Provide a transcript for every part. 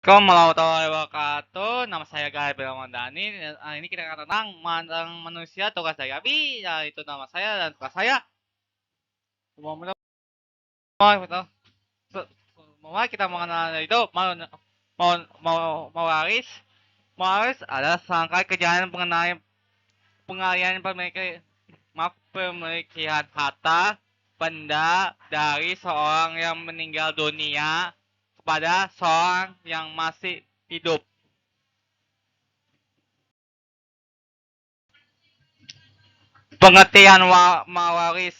Assalamualaikum warahmatullahi wabarakatuh. Nama saya Gabriel Belamadani. Ini kita akan tentang tentang manusia tugas saya. Tapi ya itu nama saya dan tugas saya. Mau mau mau kita mengenal itu mau mau mewaris. Mewaris adalah serangkaian kejadian mengenai pengalihan pemilikan harta benda dari seorang yang meninggal dunia kepada seorang yang masih hidup. Pengertian mawaris.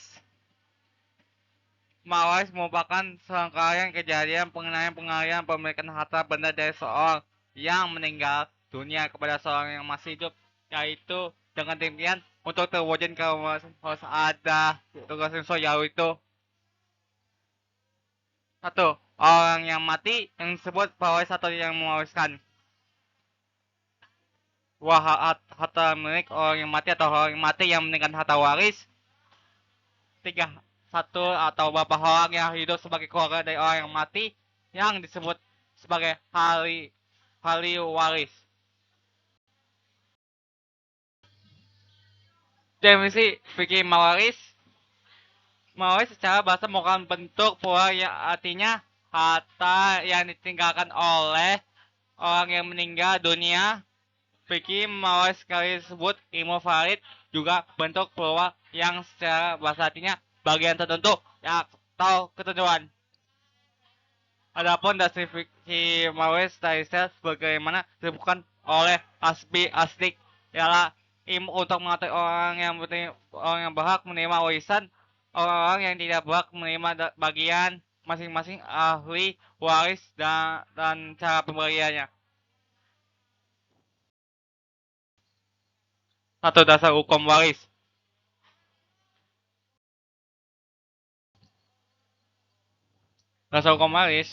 Mawaris merupakan serangkaian kejadian pengalihan pemilikan harta benda dari seorang yang meninggal dunia kepada seorang yang masih hidup, yaitu dengan demikian untuk terwujudnya harus ada tugas yang itu satu orang yang mati yang disebut pewaris atau yang mewariskan harta milik orang yang mati atau orang yang mati yang meninggalkan harta waris. Tiga, satu atau beberapa orang yang hidup sebagai keluarga dari orang yang mati yang disebut sebagai ahli waris. Definisi fikih mawaris. Mawaris secara bahasa merupakan bentuk pula yang artinya harta yang ditinggalkan oleh orang yang meninggal dunia. Fikih mawaris sekali disebut ilmu farid juga bentuk pula yang secara bahasa artinya bagian tertentu atau ketentuan. Adapun dasar fikih mawaris Taisel sebagaimana disebutkan oleh Asbi Aslik ialah ilmu untuk mengetahui orang yang berhak menerima warisan, orang-orang yang tidak berhak menerima bagian masing-masing ahli waris dan cara pemberiannya. Satu dasar hukum waris. Dasar hukum waris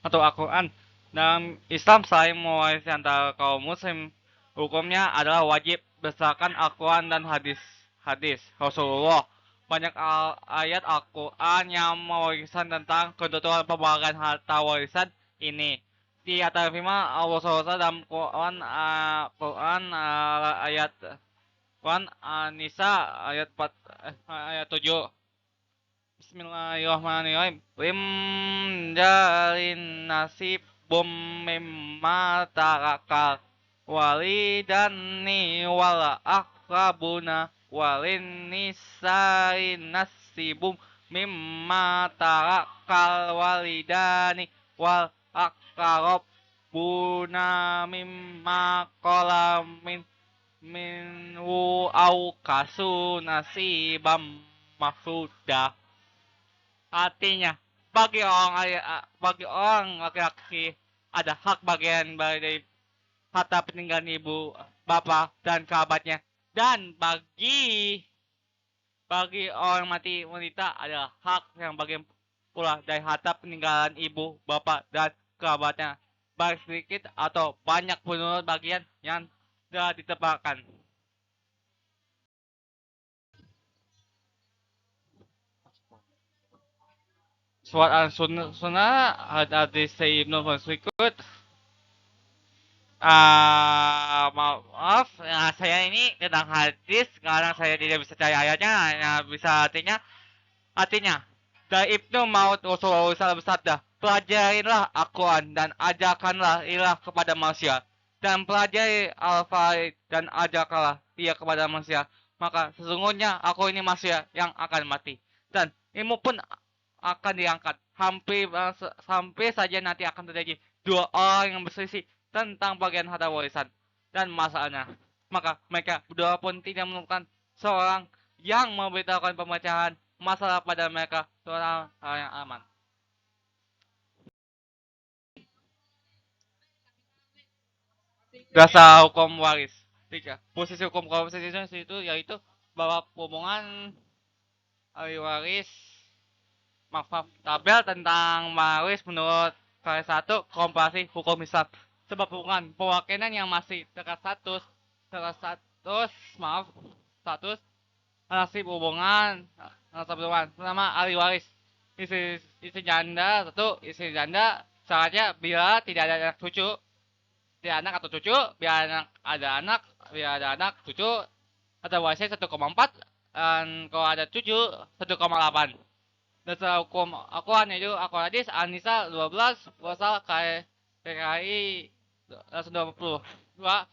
atau Al-Quran. Dalam Islam saling mewarisi antara kaum muslim hukumnya adalah wajib berdasarkan Al-Quran dan hadis Rasulullah. Banyak ayat Al-Quran yang mewariskan tentang ketentuan pembagian harta warisan ini. Di antara firman Allah SWT dalam ayat Quran Nisa ayat 4 ayat 7. Bismillahirrahmanirrahim. Lim jalin nasib bom mimma tarakal walidani wala akrabuna walin nisai nasibum mimma tarakal walidani wal akrabuna mimma kolamin minhu au kasu nasibam maksudah. Artinya, bagi orang laki-laki ada hak bagian dari harta peninggalan ibu, bapak, dan kerabatnya. Dan bagi orang mati wanita adalah hak yang bagian pula dari harta peninggalan ibu, bapak, dan kerabatnya. Baik sedikit atau banyak menurut bagian yang telah ditetapkan. Surat al-Sunnah hadis Ibnu Mas'ud. Maaf, ya, saya ini tentang hadis, sekarang saya tidak bisa cari ayatnya, hanya bisa artinya, dari Ibnu Maud Rasulullah SAW bersabda, pelajarilah Al-Quran dan ajarkanlah ilah kepada manusia, dan pelajari Al-Farid dan ajarkanlah ia kepada manusia, maka sesungguhnya aku ini manusia yang akan mati, dan ilmu pun akan diangkat, sampai saja nanti akan terjadi dua orang yang berselisih tentang bagian harta warisan dan masalahnya. Maka mereka berdua pun tidak menemukan seorang yang memberitahukan pemecahan masalah pada mereka seorang hal yang aman. Dasar hukum waris. Tiga. Posisi hukum konstitusi itu yaitu bahwa hubungan ahli waris maaf tabel tentang waris menurut salah satu komparasi hukum Islam. Sebab hubungan perwakilan yang masih terkait status maaf status nasib hubungan nasab hubungan pertama ahli waris istri janda satu istri janda Syaratnya bila tidak ada anak cucu, tidak anak atau cucu, bila ada anak cucu atau warisnya 1,4, dan kalau ada cucu 1,8. Dasar hukum akuan yaitu akuan hadis Anisa 12 pasal KKI 122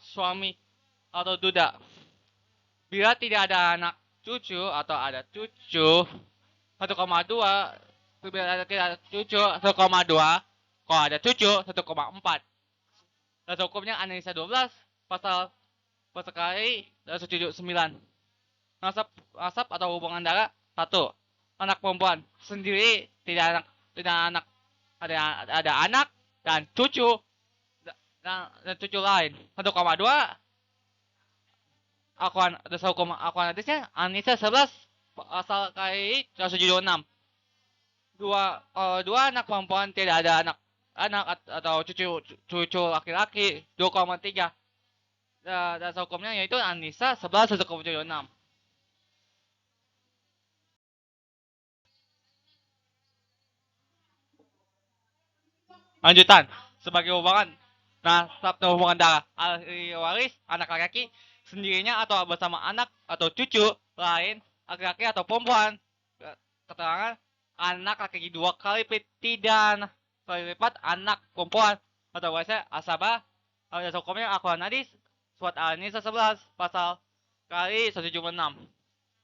suami atau duda. Bila tidak ada anak cucu atau ada cucu 1,2, bila tidak ada cucu 1,2, kalau ada cucu 1,4. Dasar hukumnya Anisa 12 pasal KKI 179. Nasab atau hubungan darah 1. Anak perempuan sendiri tidak anak ada anak dan cucu dan cucu lain 1,2. Akuan dasar hukum akuan hadisnya Anisa 11 asal KAI 176. Dua anak perempuan tidak ada anak atau cucu laki-laki 2,3. Dasar hukumnya yaitu Anisa 11 1,76. Lanjutan, sebagai hubungan nasab dan hubungan darah, ahli waris anak laki-laki sendirinya atau bersama anak atau cucu lain laki-laki atau perempuan. Keterangan anak laki-laki 2 kali lipat, tidak kali lipat anak perempuan atau warisnya asabah. Ada hukumnya akuan hadis surat An-Nisa 11 pasal kali 176.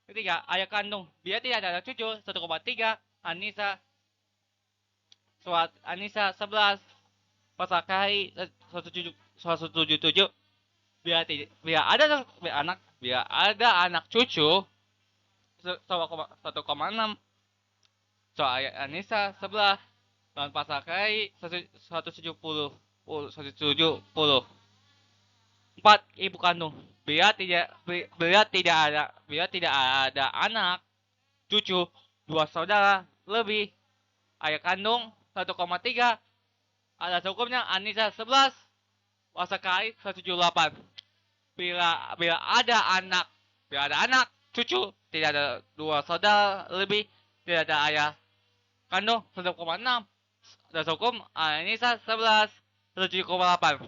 Ketiga, ayah kandung bila tidak ada cucu 1,3 An-Nisa surat An-Nisa 11 pasal KAI 177. Bila ada anak cucu 1,6 soal ayat An-Nisa 11 dan pasal KAI 170. 4. Ibu kandung bila tidak ada anak cucu 2 saudara lebih ayah kandung 1,3. Ada hukumnya An-Nisa 11 pasal KAI 178. Bila ada anak cucu tidak ada 2 saudara lebih, tidak ada ayah kandung 1,6. Ada hukum An-Nisa 11 1,8.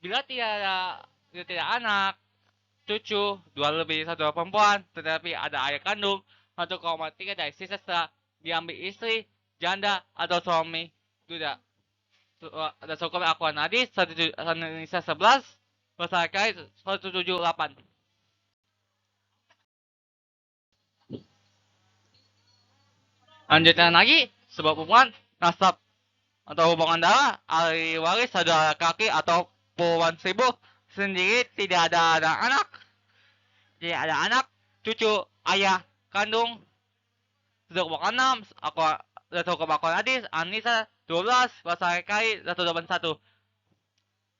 Bila tidak anak cucu 2 lebih 1 perempuan tetapi ada ayah kandung 1,3 dari sisa setelah diambil istri janda atau suami duda. Ada hukum akuan hadis An-Nisa 11 pasal KAI 178. Lanjutkan lagi sebab hubungan nasab atau hubungan darah ahli waris saudara kaki atau perempuan sibuk sendiri tidak ada anak cucu ayah kandung 1,6. Hukum akuan hadis An-Nisa 12 pasal KAI 181.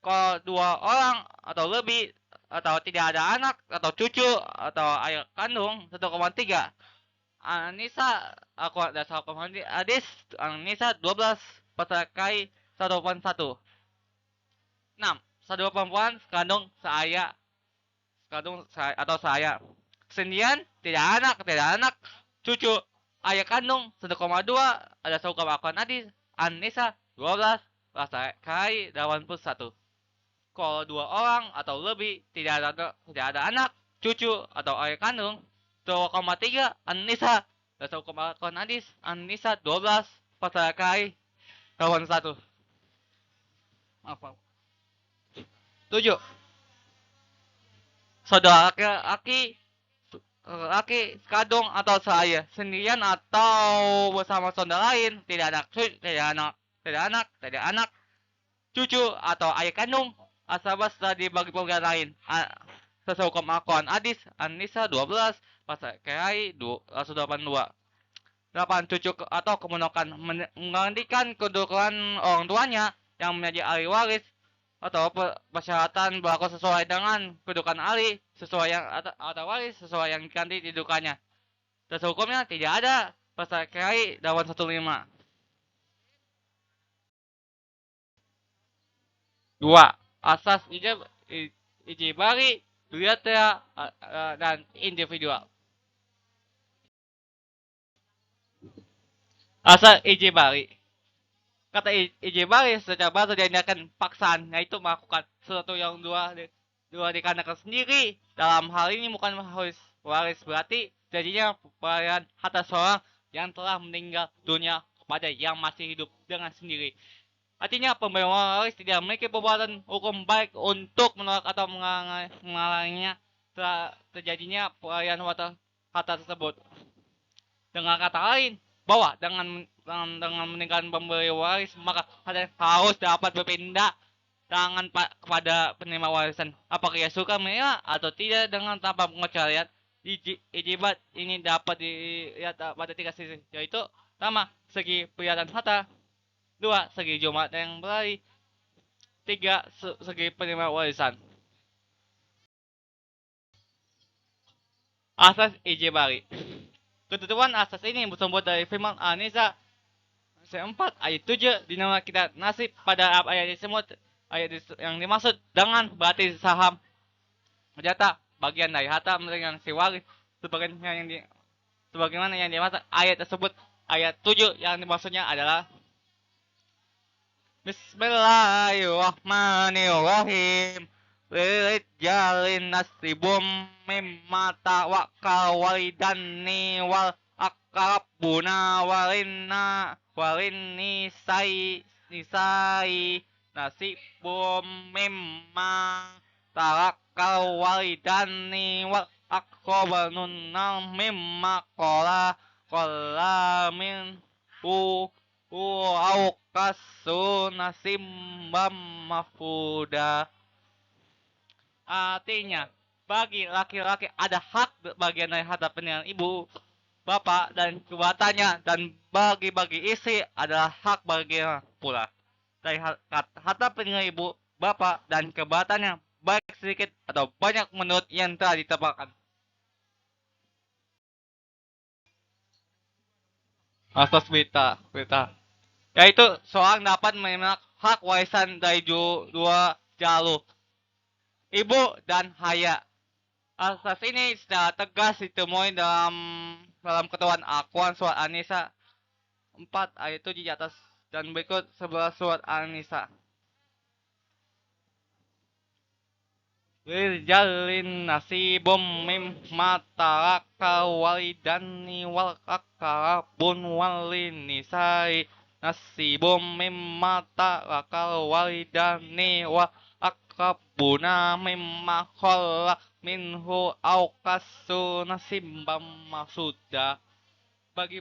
Kalau 2 orang atau lebih atau tidak ada anak atau cucu atau ayah kandung 1,3. An-Nisa dasar hukum hadis An-Nisa 12 pasal KAI 181. 6. Saudara perempuan sekandung atau saya sendirian tidak anak cucu ayah kandung 1,2. Ada hukum akuan hadis An-Nisa 12 pasal KAI 81. Kalau 2 orang atau lebih tidak ada anak cucu atau ayah kandung 2,3. An-Nisa dasar hukum akuan hadis An-Nisa 12 pasal KAI 81. Maaf. 7. Saudara laki sekandung atau saya sendirian atau bersama saudara lain tidak anak cucu atau ayah kandung asabah setelah dibagi keluarga lain. Sesuai hukum akuan hadis An-Nisa 12 pasal KAI 182. 8. Cucu atau keponakan menggantikan kedudukan orang tuanya yang menjadi ahli waris atau persyaratan berlaku sesuai dengan kedudukan ahli sesuai yang atau waris sesuai yang diganti kedudukannya. Dasar hukumnya tidak ada pasal KAI 815. 2. Asas ijibari bilateral dan individual. Asas ijibari Kata Ijibari secara terjadikan paksaan, yaitu melakukan sesuatu yang dua dikarenakan sendiri. Dalam hal ini bukan waris berarti jadinya pemberian harta seorang yang telah meninggal dunia kepada yang masih hidup dengan sendiri. Artinya pemberian waris tidak memiliki perbuatan hukum baik untuk menolak atau menghalanginya terjadinya pemberian harta tersebut. Dengan kata lain, bahwa dengan meninggalkan pemberi waris maka harus dapat berpindah tangan kepada penerima warisan. Apakah ia suka menerima atau tidak dengan tanpa pengecualian. Ijibat ini dapat dilihat pada tiga sisi, yaitu pertama, segi perlihatan harta, dua, segi jumlah yang berlari, tiga, segi penerima warisan. Asas Ijibari. Ketentuan asas ini bersumber dari firman An-Nisa 4 ayat 7 di nama kita nasib pada ayat tersebut. Ayat yang dimaksud dengan berarti saham jatah bagian dari harta dengan si waris sebagaimana yang dimaksud ayat tersebut. Ayat 7 yang dimaksudnya adalah Bismillahirrahmanirrahim. Jalin nasibum mimma tawakkal walidani wal akrabuna walin nisai nasibum mimma tawakkal walidani wal akrabuna mimma qala min au kasu nasimbam mafuda. Artinya, bagi laki-laki ada hak bagian dari harta peninggalan ibu, bapak, dan kebuatannya, dan bagi istri adalah hak bagian pula dari harta peninggalan ibu, bapak, dan kebuatannya, baik sedikit atau banyak menurut yang telah ditetapkan. Asas berita, yaitu seorang dapat menerima hak warisan dari dua jalur, ibu dan ayah. Asas ini secara tegas ditemui dalam ketentuan Al-Quran surat An-Nisa 4 ayat 7 di atas dan berikut sebelah surat An-Nisa. Jalin nasibum mimma taraka walidani wal akrabun walin nisai nasibum mimma taraka walidani wal akrabuna mimma khalla minhu au kasu nasimbam maksuda. Bagi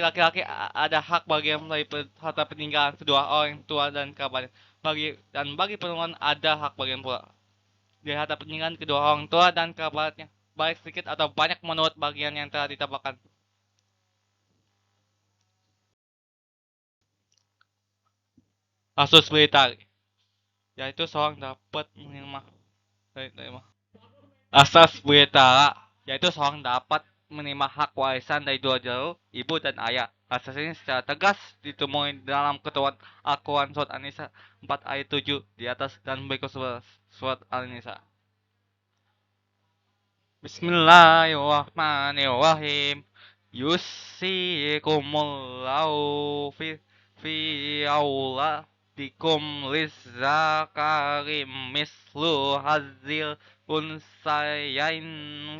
laki-laki ada hak bagian dari harta peninggalan kedua orang tua dan kerabat. Bagi perempuan ada hak bagian pula dari harta peninggalan kedua orang tua dan kerabatnya, baik sedikit atau banyak menurut bagian yang telah ditetapkan. Kasus militer, yaitu seorang dapat menerima asas militer, yaitu seorang dapat menerima hak warisan dari dua jalur, ibu dan ayah. Asas ini secara tegas ditemui dalam ketentuan Al-Quran surat An-Nisa 4 ayat 7 di atas dan berikut surat An-Nisa. Bismillahirrahmanirrahim. Yusikumullahu fi auladikum lizzakari mislu hazil unsayain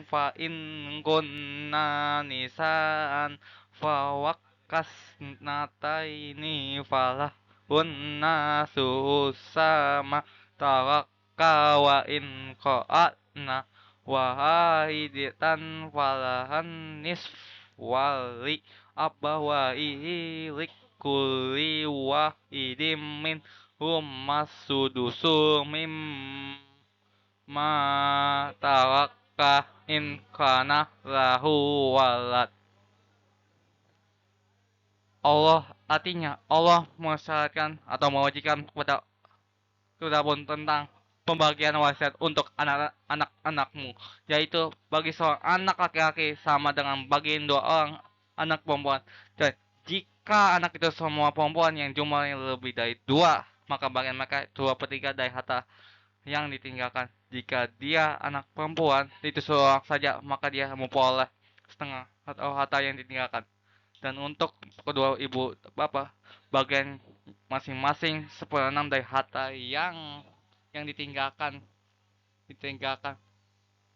fa in kunna nisaan fa wakasnataini falah unna susama taraka wa in qa'atna wahiditan falahan nisf wali abawaihi likulli wahidim min masudusu ma taraka in kana lahu walad. Artinya Allah mensyaratkan atau mewajibkan kepada pun tentang pembagian warisan untuk anak-anakmu, yaitu bagi seorang anak laki-laki sama dengan bagian dua orang anak perempuan. Dan jika anak itu semua perempuan yang jumlahnya lebih dari dua, maka bagian mereka 2/3 dari harta yang ditinggalkan. Jika dia anak perempuan itu seorang saja, maka dia memperoleh setengah atau harta yang ditinggalkan. Dan untuk kedua ibu bapak, bagian masing-masing 1/6 dari harta yang ditinggalkan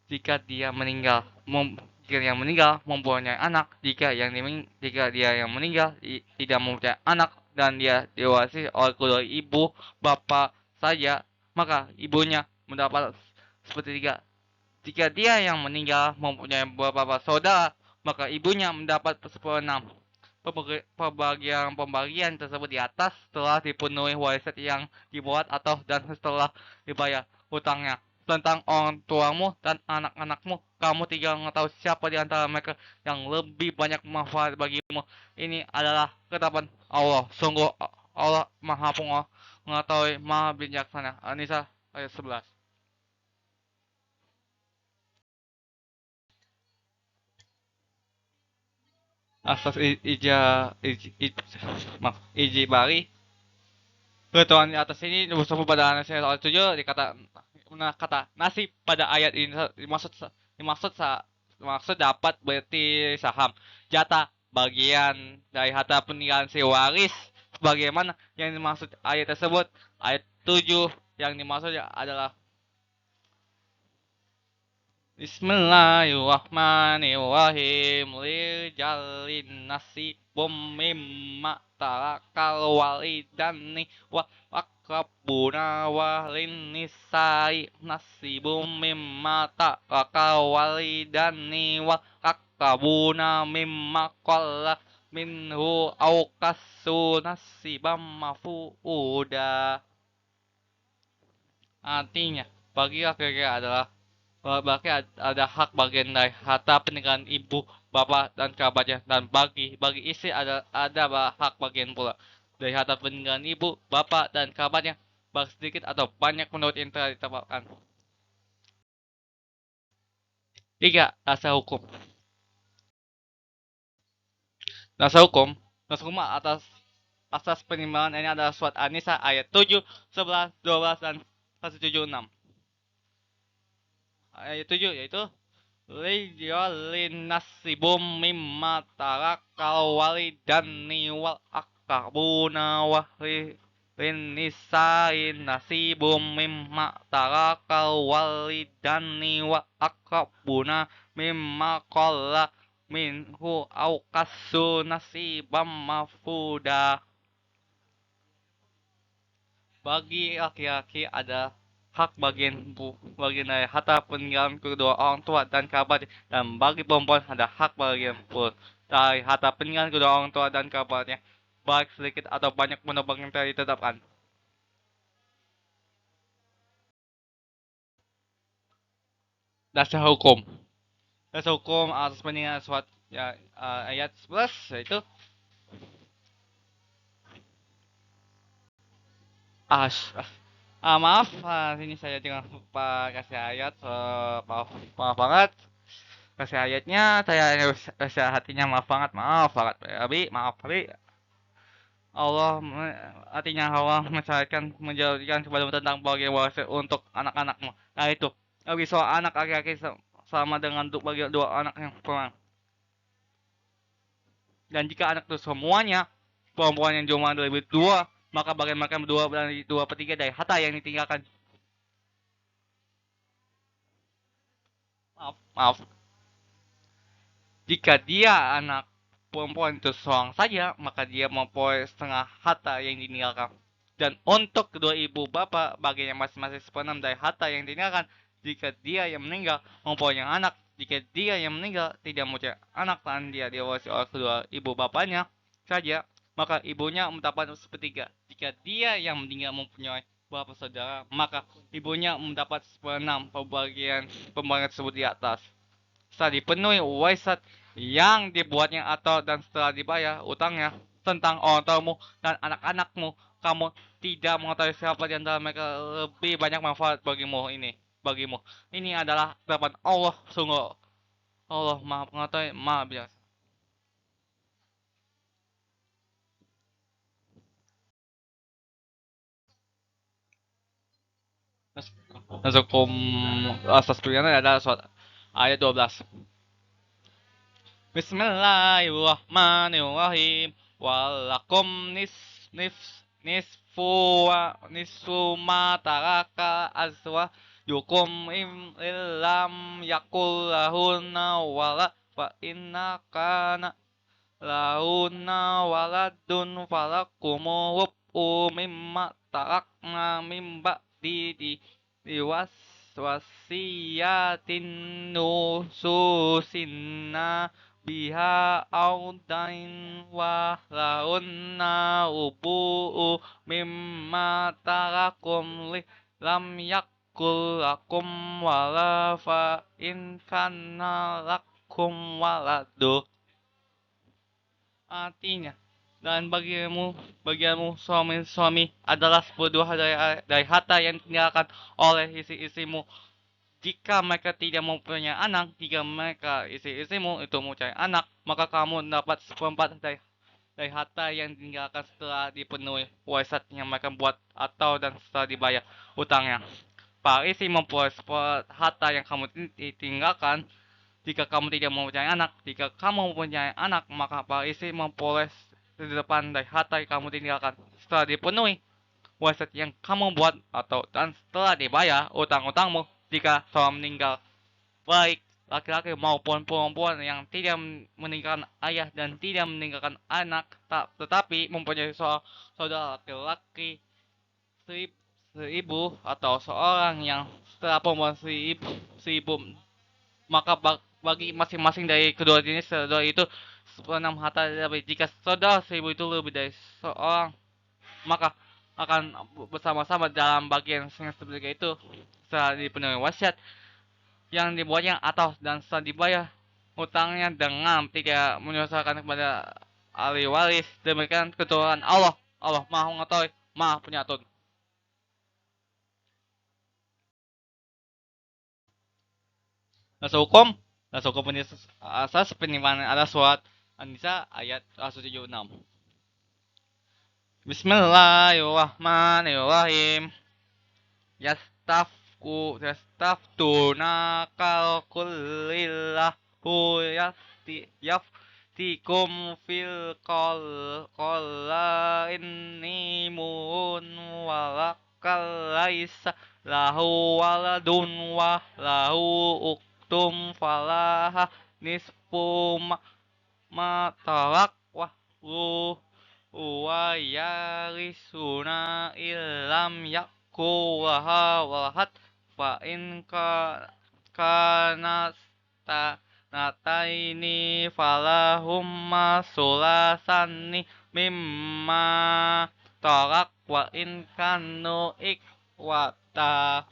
jika dia meninggal. Jika yang meninggal mempunyai anak, jika dia yang meninggal tidak mempunyai anak dan dia diwarisi oleh kedua ibu bapak saja, maka ibunya mendapat sepertiga. Jika dia yang meninggal mempunyai beberapa saudara, maka ibunya mendapat 1/6. Pembagian tersebut di atas setelah dipenuhi warisan yang dibuat atau dan setelah dibayar hutangnya tentang orang tuamu dan anak-anakmu. Kamu tinggal mengetahui siapa di antara mereka yang lebih banyak manfaat bagimu. Ini adalah ketetapan Allah. Sungguh Allah Maha Mengetahui, Maha Bijaksana. An-Nisa ayat 11. Asas ijibari. Ketentuan di atas ini bersama pada An-Nisa ayat 7 kata nasib pada ayat ini dimaksud dapat berarti saham, jatah, bagian dari harta peninggalan si waris sebagaimana yang dimaksud ayat tersebut. Ayat 7 yang dimaksud adalah Bismillahirrahmanirrahim. Lijalin nasibum mimma tarakal walidani wa aqrabuna walin nisai nasibum mimma tarakal walidani wa aqrabuna mimma qalla minhu au kasu nasibam mafuuda. Artinya, bagi laki-laki adalah bagi ada hak bagian dari harta peninggalan ibu, bapak, dan kerabatnya, dan bagi istri ada hak bagian pula dari harta peninggalan ibu, bapak, dan kerabatnya, baik sedikit atau banyak menurut yang telah ditetapkan. 3. Dasar hukum. Dasar hukum atas asas penimbangan ini adalah surat An-Nisa ayat 7, 11, 12, dan 176. Ayat 7 yaitu Lijolin nasibum mimma tarakal walidani wal akabuna wahlin nisain nasibum mimma tarakal walidani wa akabuna mimma qalla minhu au kasu nasibam mafuda. Bagi laki-laki ada hak bagian dari harta peninggalan kedua orang tua dan kerabat, dan bagi perempuan ada hak bagian pula dari harta peninggalan kedua orang tua dan kerabatnya, baik sedikit atau banyak menurut yang telah ditetapkan. Dasar hukum atas peninggalan surat ayat 11 yaitu maaf, sini saya tinggal lupa kasih ayat, maaf banget. Kasih ayatnya, saya hatinya maaf banget, maaf Abi. Artinya Allah menjadikan kepada tentang bagian waris untuk anak-anakmu. Nah itu, bagi soal anak laki-laki sama dengan untuk bagi dua anak yang perempuan. Dan jika anak itu semuanya perempuan yang jumlah lebih dua, maka bagian mereka dua dari 2/3 dari harta yang ditinggalkan. Maaf. Jika dia anak perempuan itu seorang saja, maka dia memperoleh setengah harta yang ditinggalkan. Dan untuk kedua ibu bapak, bagiannya masing-masing 1/6 dari harta yang ditinggalkan. Jika dia yang meninggal mempunyai anak, jika dia yang meninggal tidak mempunyai anak dan dia diwarisi oleh kedua ibu bapaknya saja, maka ibunya mendapat 1/3. Jika dia yang meninggal mempunyai beberapa saudara, maka ibunya mendapat 1/6 pembagian tersebut di atas. Setelah dipenuhi warisan yang dibuatnya atau dan setelah dibayar utangnya tentang orang tuamu dan anak-anakmu, kamu tidak mengetahui siapa di antara mereka lebih banyak manfaat bagimu. Ini adalah ketetapan Allah. Sungguh Allah Maha Mengetahui, Maha Bijaksana. Hukum asas pidana adalah surat ayat 12. Bismillahirrahmanirrahim. Walakum nisfu ma taraka azwajukum illam yakul lahunna walad fa inna kana lahunna waladun falakumu rubu mimma tarakna mim ba'di wasiyatin nususinna biha audain wa launna ubu'u mimma tarakum li lam yakul lakum wala fa in kana lakum waladu. Artinya, dan bagianmu suami-suami adalah sebuah dari harta yang ditinggalkan oleh istri-istrimu. Jika mereka tidak mempunyai anak, jika mereka istri-istrimu itu mempunyai anak, maka kamu dapat seperempat dari harta yang ditinggalkan setelah dipenuhi warisan yang mereka buat atau dan setelah dibayar utangnya. Para istri memperoleh harta yang kamu tinggalkan. Jika kamu tidak mempunyai anak, jika kamu mempunyai anak, maka para istri memperoleh di depan dari harta yang kamu tinggalkan setelah dipenuhi warisan yang kamu buat atau dan setelah dibayar utang-utangmu. Jika seorang meninggal, baik laki-laki maupun perempuan yang tidak meninggalkan ayah dan tidak meninggalkan anak, tetapi mempunyai saudara laki-laki seibu atau seorang yang setelah perempuan seibu, maka bagi masing-masing dari kedua jenis saudara itu 6 harta lebih. Jika saudara seribu itu lebih dari seorang, maka akan bersama-sama dalam bagian yang seperti itu setelah dipenuhi wasiat yang dibuatnya atau dan setelah dibayar utangnya dengan tidak menyusahkan kepada ahli waris. Demikian ketuhanan Allah. Allah Maha Mengetahui, Maha Penyantun. Nasa hukum ini asas penyimpanan ada surat An-Nisa ayat 176. Bismillahirrahmanirrahim. Yastaftuna kal kulillahu yaftikum fil qalla inni mun walakal laisa lahu waladun wa lahu uktum falaha nisfu ma tarak wa wa yarisuna illam yakulaha walhat fa in kana nataini falahum masulasani mimma tarak wa in kanu ikwata.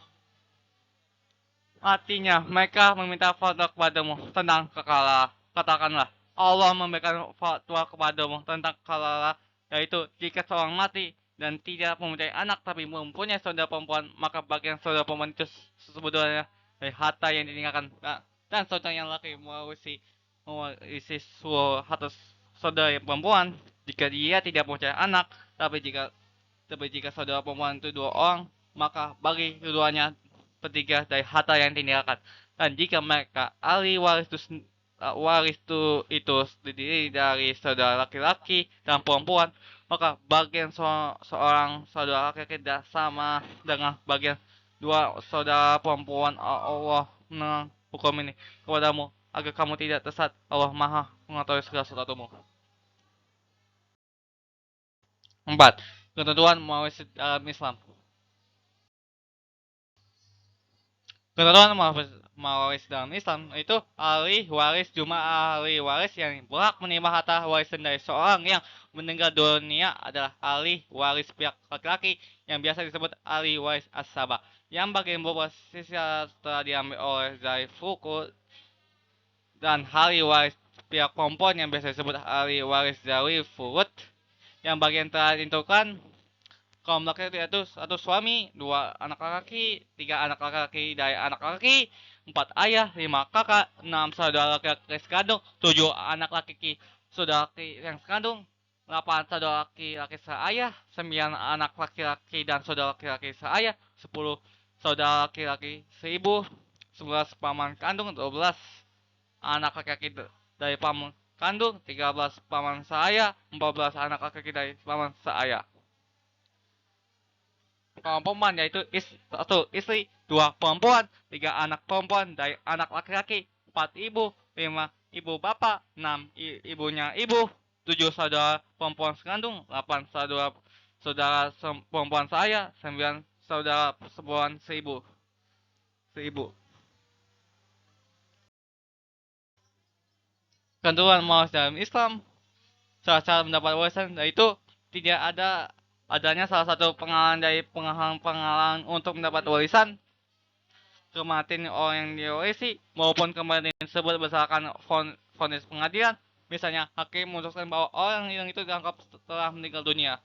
Artinya, mereka meminta fatwa kepadamu tentang kekalahan. Katakanlah, Allah memberikan fatwa kepadamu tentang kekalahan, yaitu jika seorang mati dan tidak mempunyai anak tapi mempunyai saudara perempuan, maka bagian saudara perempuan itu sebetulnya dari harta yang ditinggalkan, dan saudara yang laki mewarisi harta saudara yang perempuan jika dia tidak mempunyai anak, tapi jika saudara perempuan itu 2 orang, maka bagi keduanya ketiga dari harta yang ditinggalkan. Dan jika mereka ahli waris itu terdiri dari saudara laki-laki dan perempuan, maka bagian seorang saudara laki-laki sama dengan bagian 2 saudara perempuan. Allah menghukum ini kepadamu agar kamu tidak tersesat. Allah Maha Mengetahui segala sesuatumu. 4. Ketentuan mewarisi dalam Islam. Ketentuan mewaris dalam Islam itu ahli waris cuma ahli waris yang berhak menerima harta warisan dari seorang yang meninggal dunia adalah ahli waris pihak laki-laki yang biasa disebut ahli waris asbab, yang bagian berbasis setelah diambil oleh zai fuku, dan ahli waris pihak perempuan yang biasa disebut ahli waris zawi furud yang bagian telah ditentukan kaum laki-laki itu 1 suami, 2 anak laki-laki, 3 anak laki-laki dari anak laki, 4 ayah, 5 kakak, 6 saudara laki-laki sekandung, 7 anak laki-laki saudara laki yang sekandung, 8 saudara laki-laki seayah, 9 anak laki-laki dan saudara laki-laki seayah, 10 saudara laki-laki seibu, 11 paman kandung, 12 anak laki-laki dari paman kandung, 13 paman saya, 14 anak laki-laki dari paman saya. Kaum perempuan yaitu satu istri, dua perempuan, tiga anak perempuan dari anak laki-laki, 4 ibu, 5 ibu bapak, 6 ibunya ibu, 7 saudara perempuan sekandung, 8 saudara saudara perempuan saya, 9 saudara perempuan seibu. Ketentuan mawas dalam Islam, cara mendapat warisan yaitu tidak adanya salah satu pengalaman dari pengalaman untuk mendapat warisan, kematian orang yang diwarisi maupun kematian tersebut berdasarkan vonis pengadilan. Misalnya hakim memutuskan bahwa orang yang itu dianggap telah meninggal dunia.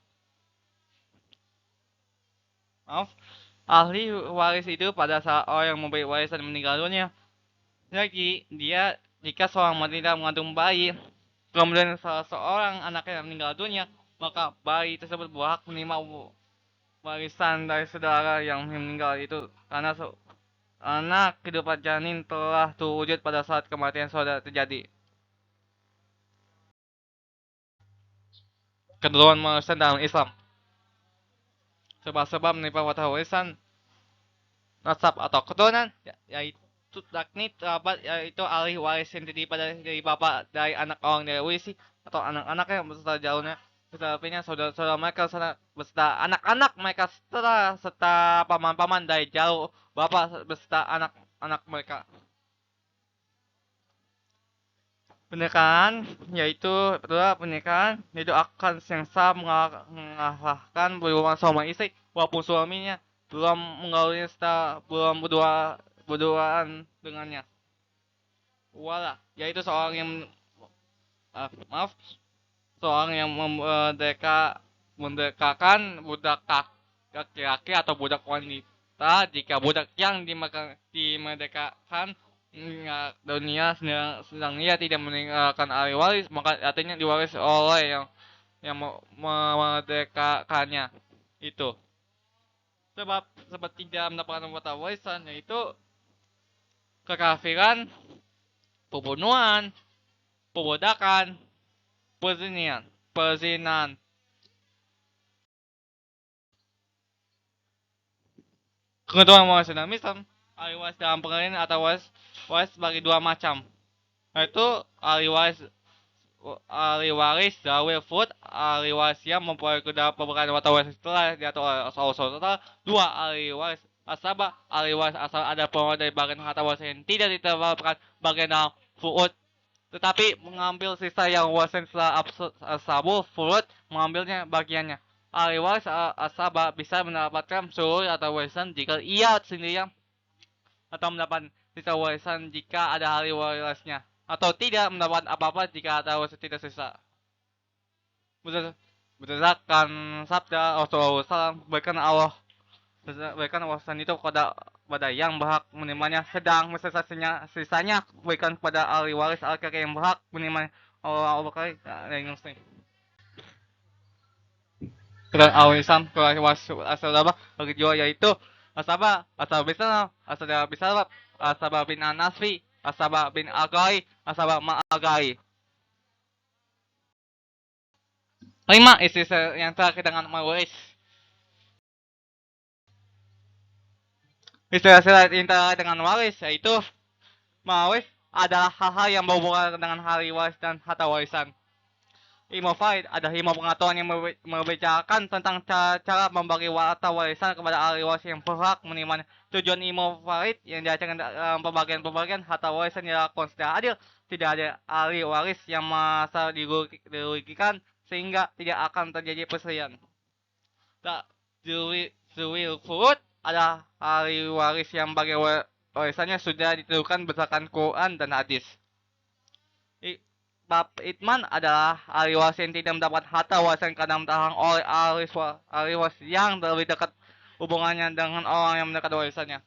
Maaf, ahli waris itu pada saat orang yang memberi warisan meninggal dunia. Jadi dia jika seorang wanita mengandung bayi, kemudian salah seorang anaknya meninggal dunia, maka bayi tersebut berhak menerima warisan dari saudara yang meninggal itu karena anak kehidupan janin telah terwujud pada saat kematian saudara terjadi. Ketentuan warisan dalam Islam. Sebab-sebab menimpa warisan nasab atau keturunan yaitu yakni kerabat yaitu ahli waris yang terdiri dari bapak dari anak orang dari warisi atau anak-anaknya beserta jauhnya beserta saudara-saudara mereka beserta anak-anak mereka serta paman-paman dari jauh bapak beserta anak-anak mereka. Pernikahan yaitu akan yang sah mengalahkan berhubungan suami istri walaupun suaminya belum menggauli serta belum berduaan dengannya. Wala yaitu seorang yang seorang yang mendekakan budak laki-laki atau budak wanita jika budak yang dimerdekakan dunia sedang ia tidak meninggalkan ahli waris, maka artinya diwaris oleh yang memerdekakannya itu. Sebab tidak mendapatkan warisan yaitu kekafiran, pembunuhan, perbudakan, perzinahan. Ketentuan warisan dalam Islam, ahli waris dalam pengadilan atau waris bagi dua macam, yaitu ahli waris zawil furud, ahli waris yang memperoleh kedua pemberian atau waris setelah diatur oleh Allah. Dua, ahli waris asabah, ahli waris asal ada pengeluaran dari bagian harta waris yang tidak diterapkan bagian dalam furud, tetapi mengambil sisa yang warisan setelah asabul furud mengambilnya bagiannya. Ahli waris asabah bisa mendapatkan seluruh atau warisan jika ia sendirian atau mendapat sisa warisan jika ada ahli warisnya, atau tidak mendapat apa-apa jika ada warisan tidak sisa. Berdasarkan sabda Rasulullah SAW, berikan warisan itu kepada yang berhak menerimanya, sedang sisanya berikan kepada ahli waris laki-laki yang berhak menerimanya. Allah kali yang muslim. Dan ahli Islam waris asal bagi jiwa yaitu Asabah bin Anasfi, Asabah bin Agai, Asabah Ma'agai. 5. Istri yang terakhir dengan mawaris. Istri yang terakhir dengan waris yaitu mawaris adalah hal-hal yang berhubungan dengan hari waris dan harta warisan. Ilmu faid ada ilmu pengetahuan yang membicarakan tentang cara membagi harta warisan kepada ahli waris yang berhak menerimanya. Tujuan ilmu faid yang diajarkan dalam pembagian harta warisan dilakukan secara adil. Tidak ada ahli waris yang merasa dirugikan sehingga tidak akan terjadi perselisihan. Zawil furud adalah ahli waris yang bagi warisannya sudah ditentukan berdasarkan Quran dan hadis. Bab itman adalah ahli waris yang tidak mendapat harta warisan karena terhalang oleh ahli waris yang lebih dekat hubungannya dengan orang yang mendekat warisannya.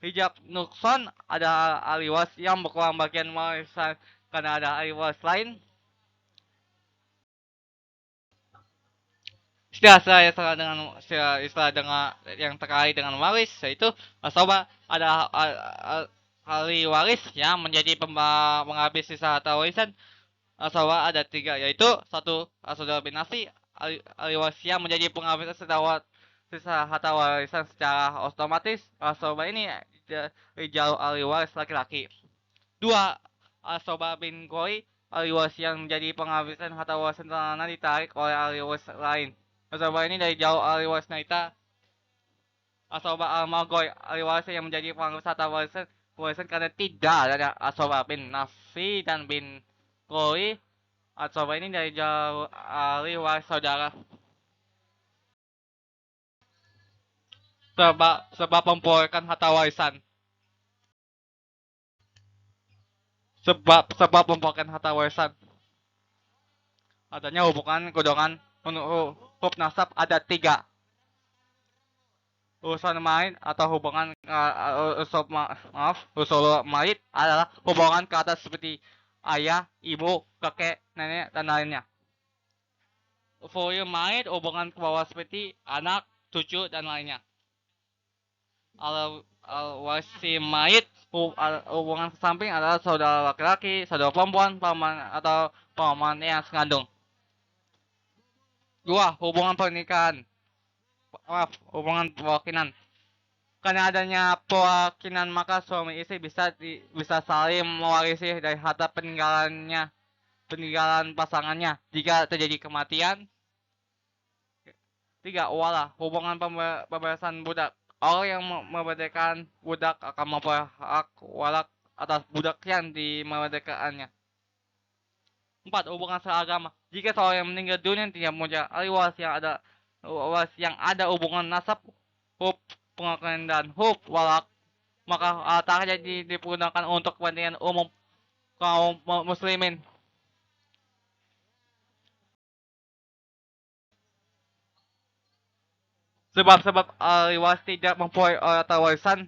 Hijab nukson adalah ahli waris yang berkurang bagian warisan karena ada ahli waris lain. Istilah dengan yang terkait dengan waris yaitu asabah adalah ahli waris yang menjadi penghabis sisa harta warisan Asawa ada tiga, yaitu satu Asodara bin Nasi, ahli waris yang menjadi penghabis sisa harta warisan secara otomatis. Asoba ini jauh ahli waris laki-laki. Dua Asoba bin Koi, ahli waris yang menjadi penghabisan harta warisan tanah ditarik oleh ahli waris lain. Asoba ini dari jauh ahli waris Naita. Asoba al-Magoy, ahli waris yang menjadi penghabis harta warisan karena tidak ada Asoba bin Nasi dan bin Koi. Asoba ini dari jauh ahli waris saudara. Sebab memperolehkan harta warisan. Sebab memperolehkan harta warisan. Adanya hubungan golongan huruf nasab ada tiga. Urusan main atau hubungan usul maid adalah hubungan ke atas seperti ayah, ibu, kakek, nenek, dan lainnya. Usul maid hubungan ke bawah seperti anak, cucu, dan lainnya. Al-wasi maid hubungan ke samping adalah saudara laki-laki, saudara perempuan, paman atau paman yang mengandung. Dua, hubungan pernikahan. Hubungan perkawinan. Karena adanya perkawinan maka suami istri bisa saling mewarisi dari harta peninggalan pasangannya jika terjadi kematian. Tiga, wala hubungan pembebasan budak. Orang yang memerdekakan budak akan memperoleh hak walak atas budak yang dimerdekakannya. Empat, hubungan seagama. Jika seorang yang meninggal dunia tidak punya ahli waris yang ada hubungan nasab, hub pengakuan dan hub walak, maka hartanya digunakan untuk kepentingan umum kaum muslimin. Sebab ahli waris tidak mempunyai harta warisan,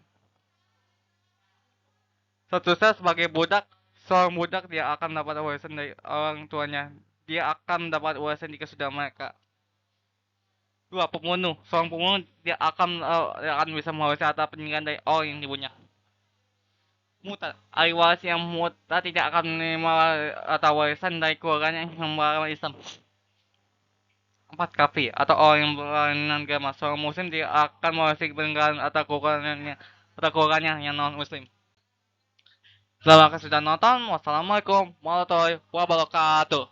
statusnya sebagai budak. Seorang budak dia akan mendapat warisan dari orang tuanya. Dia akan mendapat warisan jika sudah mereka. Dua, pembunuh. Seorang pembunuh dia akan bisa mewarisi harta peninggalan dari orang yang dibunuhnya. Muta, ahli waris yang muta tidak akan menerima harta warisan dari keluarganya yang beragama Islam. Empat, kafir atau orang yang berlainan agama. Seorang muslim dia akan mewarisi peninggalan atau keluarganya yang non muslim. Terima kasih sudah nonton. Wassalamualaikum warahmatullahi wabarakatuh.